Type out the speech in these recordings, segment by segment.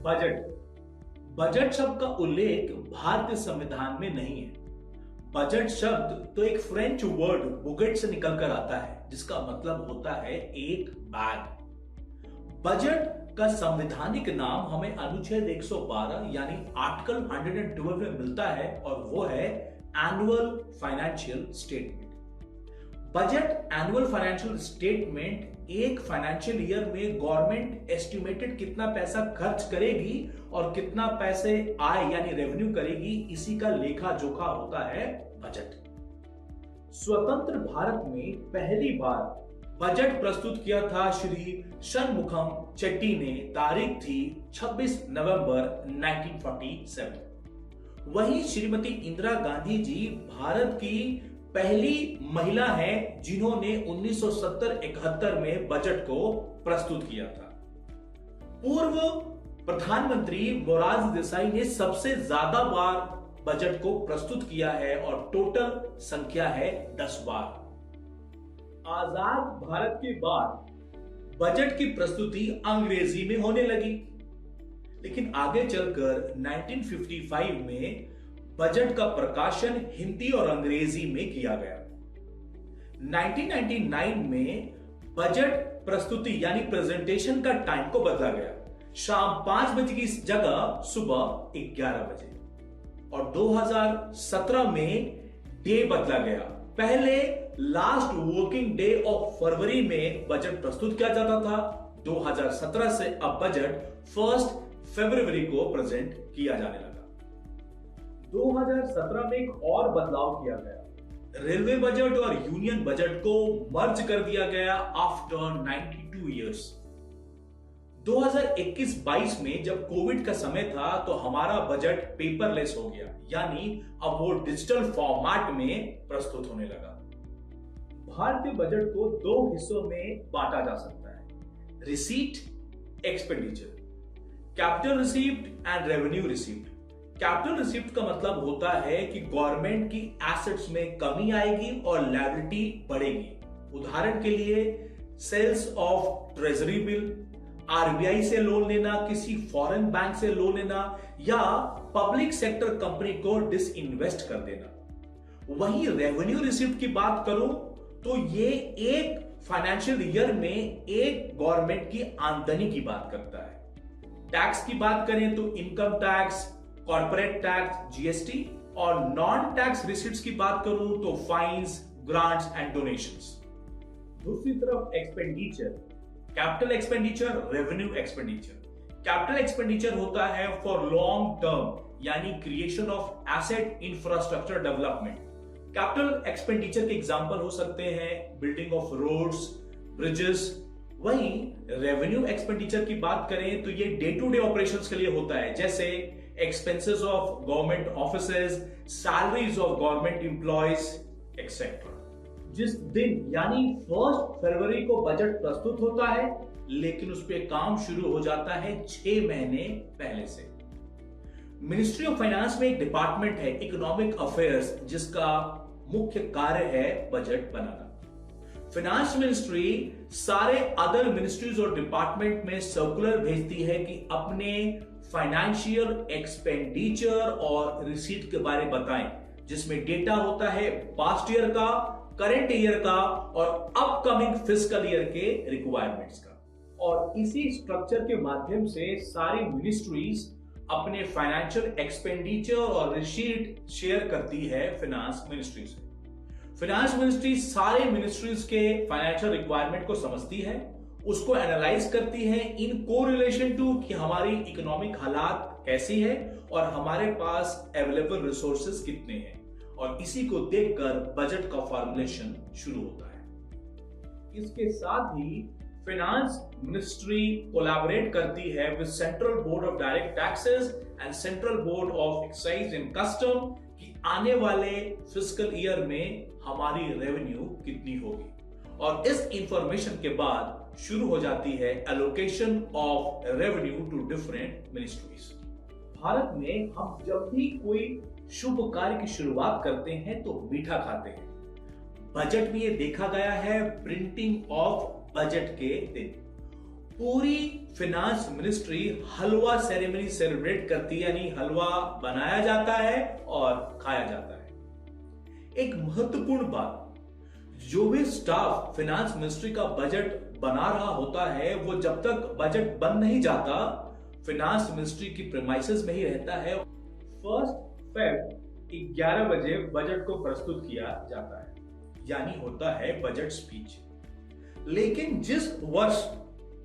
Budget budget शब्द का उल्लेख भारतीय संविधान में नहीं है। बजट शब्द तो एक फ्रेंच वर्ड बुगेट से निकलकर आता है, जिसका मतलब होता है एक बैग। बजट का संवैधानिक नाम हमें अनुच्छेद 112 यानी आर्टिकल 112 में मिलता है और वो है annual financial statement. Budget annual financial statement एक फाइनेंशियल ईयर में गवर्नमेंट एस्टिमेटेड कितना पैसा खर्च करेगी और कितना पैसे आय यानी रेवेन्यू करेगी, इसी का लेखा जोखा होता है बजट। स्वतंत्र भारत में पहली बार बजट प्रस्तुत किया था श्री षणमुखम चेट्टी ने। तारीख थी 26 नवंबर 1947। वहीं श्रीमती इंदिरा गांधी जी भारत की पहली महिला है जिन्होंने 1970-71 में बजट को प्रस्तुत किया था। पूर्व प्रधानमंत्री मोरारजी देसाई ने सबसे ज्यादा बार बजट को प्रस्तुत किया है और टोटल संख्या है 10 बार। आजाद भारत के बाद बजट की प्रस्तुति अंग्रेजी में होने लगी, लेकिन आगे चलकर 1955 में बजट का प्रकाशन हिंदी और अंग्रेजी में किया गया। 1999 में बजट प्रस्तुति यानी प्रेजेंटेशन का टाइम को बदला गया। शाम 5 बजे की जगह सुबह 11 बजे। और 2017 में डे बदला गया। पहले last working day of February में बजट प्रस्तुत किया जाता था। 2017 से अब बजट 1 फरवरी को प्रेजेंट किया जाने लगा। 2017 में एक और बदलाव किया गया। रेलवे बजट और यूनियन बजट को मर्ज कर दिया गया आफ्टर 92 इयर्स। 2021-22 में जब कोविड का समय था तो हमारा बजट पेपरलेस हो गया, यानी अब वो डिजिटल फॉर्मेट में प्रस्तुत होने लगा। भारतीय बजट को 2 हिस्सों में बांटा जा सकता है, receipt, expenditure, capital receipt and revenue receipt. Capital receipt का मतलब होता है कि गवर्नमेंट की एसेट्स में कमी आएगी और लायबिलिटी बढ़ेगी। उदाहरण के लिए sales of treasury bill, RBI से लोन लेना, किसी फॉरेन बैंक से लोन लेना या पब्लिक सेक्टर कंपनी को डिसइन्वेस्ट कर देना। वहीं रेवेन्यू रिसिप्ट की बात करूं तो ये एक फाइनेंशियल ईयर में एक गवर्नमेंट की आमदनी की बात करता है। टैक्स की बात करें तो income tax, corporate tax GST, और नॉन टैक्स रिसीट्स की बात करूं तो फाइन्स, ग्रांट्स एंड डोनेशंस। दूसरी तरफ expenditure, capital expenditure, revenue expenditure. Capital expenditure होता है फॉर लॉन्ग टर्म यानी creation of asset infrastructure development. Capital expenditure के एग्जांपल हो सकते हैं बिल्डिंग ऑफ रोड्स, ब्रिजेस। वहीं रेवेन्यू एक्सपेंडिचर की बात करें तो ये डे टू डे ऑपरेशंस के लिए होता है, जैसे expenses of government offices, salaries of government employees etcetera. जिस दिन यानी 1 फरवरी को बजट प्रस्तुत होता है, लेकिन उस पे काम शुरू हो जाता है 6 महीने पहले से। मिनिस्ट्री ऑफ फाइनेंस में एक डिपार्टमेंट है इकोनॉमिक अफेयर्स, जिसका मुख्य कार्य है बजट बनाना। फाइनेंस मिनिस्ट्री सारे अदर मिनिस्ट्रीज और डिपार्टमेंट में सर्कुलर भेजती है कि अपने फाइनेंशियल एक्सपेंडिचर और रिसीट के बारे में बताएं, जिसमें डेटा होता है पास्ट ईयर का, करंट ईयर का और अपकमिंग फिस्कल ईयर के रिक्वायरमेंट्स का। और इसी स्ट्रक्चर के माध्यम से सारी मिनिस्ट्रीज अपने फाइनेंशियल एक्सपेंडिचर और रिसीट शेयर करती है फाइनेंस मिनिस्ट्री से। फाइनेंस मिनिस्ट्री सारे मिनिस्ट्रीज के फाइनेंशियल रिक्वायरमेंट को समझती है, उसको एनालाइज करती है इन कोरिलेशन टू कि हमारी इकोनॉमिक हालात कैसी है और हमारे पास अवेलेबल रिसोर्सेज कितने हैं, और इसी को देखकर बजट का फॉर्मुलेशन शुरू होता है। इसके साथ ही फाइनेंस मिनिस्ट्री कोलैबोरेट करती है with central board of direct taxes and central board of excise and custom कि आने वाले फिस्कल ईयर में हमारी रेवेन्यू कितनी होगी, और इस इंफॉर्मेशन के बाद शुरू हो जाती है allocation of revenue to different ministries. Bharat में हम जब भी कोई शुभ कार्य की शुरुआत करते हैं तो मीठा खाते हैं। बजट में ये देखा गया है प्रिंटिंग ऑफ बजट के दिन। पूरी फाइनेंस मिनिस्ट्री हलवा सेरेमनी सेलिब्रेट करती है, यानी हलवा बनाया जाता है और खाया जाता है। एक महत्वपूर्ण बात, जो भी स्टाफ फाइनेंस मिनिस्ट्री का बजट बना रहा होता है, वो जब तक बजट बन नहीं जाता फाइनेंस मिनिस्ट्री की प्रेमाइसेस में ही रहता है। 1 फेब 11 बजे बजट को प्रस्तुत किया जाता है, यानी होता है बजट स्पीच। लेकिन जिस वर्ष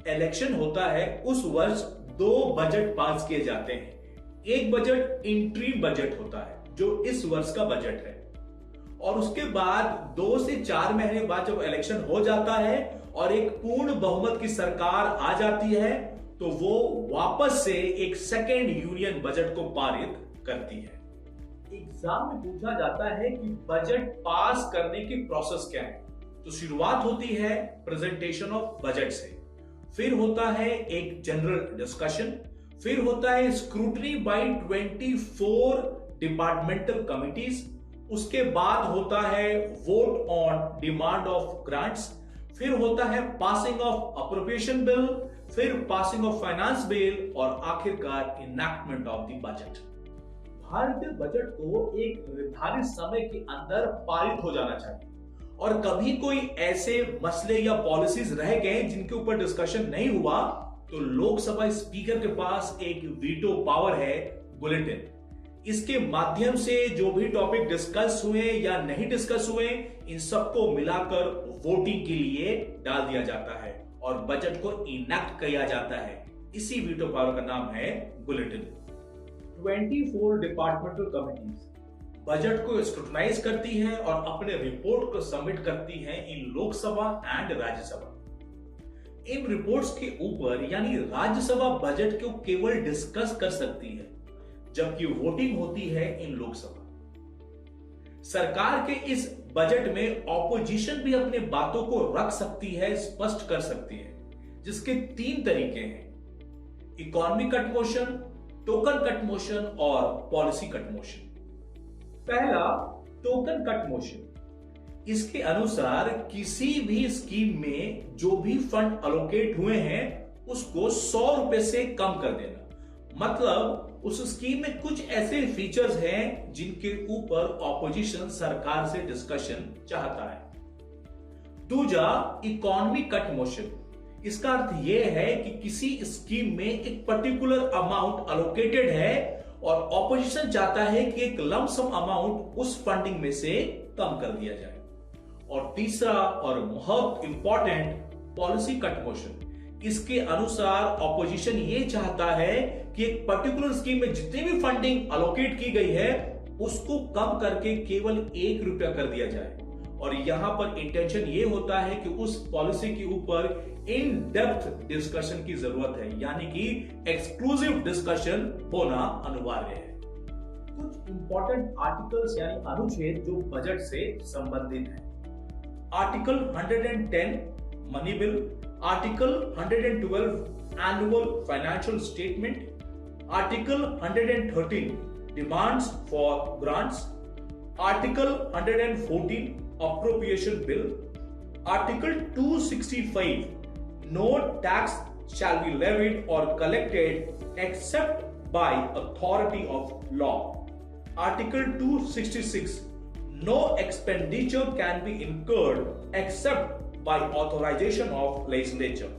इलेक्शन होता है उस वर्ष 2 बजट पास किए जाते हैं। एक बजट इंट्रीम बजट होता है जो इस वर्ष का बजट है, और उसके बाद 2 से 4 महीने बाद जब इलेक्शन हो जाता है और एक पूर्ण बहुमत की सरकार आ जाती है, तो वो वापस से एक सेकेंड यूनियन बजट को पारित करती है। एग्जाम में पूछा जाता है कि बजट पास करने की प्रोसेस क्या है। तो शुरुआत होती है प्रेजेंटेशन ऑफ बजट से, फिर होता है एक जनरल डिस्कशन, फिर होता है स्क्रूटनी बाय 24 डिपार्टमेंटल कमिटीज, उसके बाद होता है vote on demand of grants, फिर होता है पासिंग ऑफ अप्रोप्रिएशन बिल, फिर पासिंग ऑफ फाइनेंस बिल और आखिरकार इनैक्टमेंट ऑफ द बजट। भारतीय बजट को एक निर्धारित समय के अंदर पारित हो जाना चाहिए, और कभी कोई ऐसे मसले या पॉलिसीज रह गए जिनके ऊपर डिस्कशन नहीं हुआ, तो लोकसभा स्पीकर के पास एक वीटो पावर है, बुलेटिन। इसके माध्यम से जो भी टॉपिक डिस्कस हुए या नहीं डिस्कस हुए, इन सबको मिलाकर वोटिंग के लिए डाल दिया जाता है और बजट को इनैक्ट किया जाता है। इसी वीटो पावर का नाम है बुलेटिन। 24 डिपार्टमेंटल कमिटीज बजट को स्क्रूटनाइज करती है और अपने रिपोर्ट को सबमिट करती है इन लोकसभा एंड राज्यसभा। इन रिपोर्ट्स के ऊपर यानी राज्यसभा बजट को केवल डिस्कस कर सकती है, जबकि वोटिंग होती है इन लोकसभा। सरकार के इस बजट में ऑपोजिशन भी अपने बातों को रख सकती है, स्पष्ट कर सकती है, जिसके 3 तरीके हैं: economy cut motion, token cut motion और पॉलिसी कट मोशन। पहला, टोकन कट मोशन। इसके अनुसार किसी भी स्कीम में जो भी फंड अलोकेट हुए हैं उसको 100 रुपए से कम कर देना। मतलब उस स्कीम में कुछ ऐसे फीचर्स हैं जिनके ऊपर ऑपोजिशन सरकार से डिस्कशन चाहता है। दूसरा, इकोनॉमी कट मोशन। इसका अर्थ यह है कि किसी स्कीम में एक पर्टिकुलर अमाउंट अलोकेटेड है और ऑपोजिशन चाहता है कि एक लमसम अमाउंट उस फंडिंग में से कम कर दिया जाए। और तीसरा और बहुत इंपॉर्टेंट, पॉलिसी कट मोशन। इसके अनुसार ऑपोजिशन ये चाहता है कि एक पर्टिकुलर स्कीम में जितनी भी फंडिंग अलोकेट की गई है उसको कम करके केवल 1 रुपया कर दिया जाए। और यहां पर इंटेंशन ये होता है कि उस पॉलिसी के ऊपर इन डेप्थ डिस्कशन की जरूरत है, यानी कि एक्सक्लूसिव डिस्कशन होना अनिवार्य है। कुछ इंपॉर्टेंट आर्टिकल्स यानी अनुच्छेद जो बजट से संबंधित है। Article 110 money bill, article 112 annual financial statement, article 113 demands for grants, article 114 appropriation bill, article 265 no tax shall be levied or collected except by authority of law, article 266 no expenditure can be incurred except by authorization of legislature।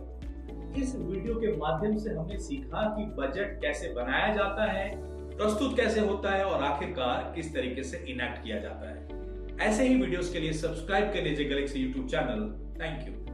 इस video के माध्यम से हमने सीखा कि budget कैसे बनाया जाता है, प्रस्तुत कैसे होता है और आखिरकार किस तरीके से इनैक्ट किया जाता है। ऐसे ही वीडियोस के लिए सब्सक्राइब कर लीजिए Galaxy YouTube channel. Thank you.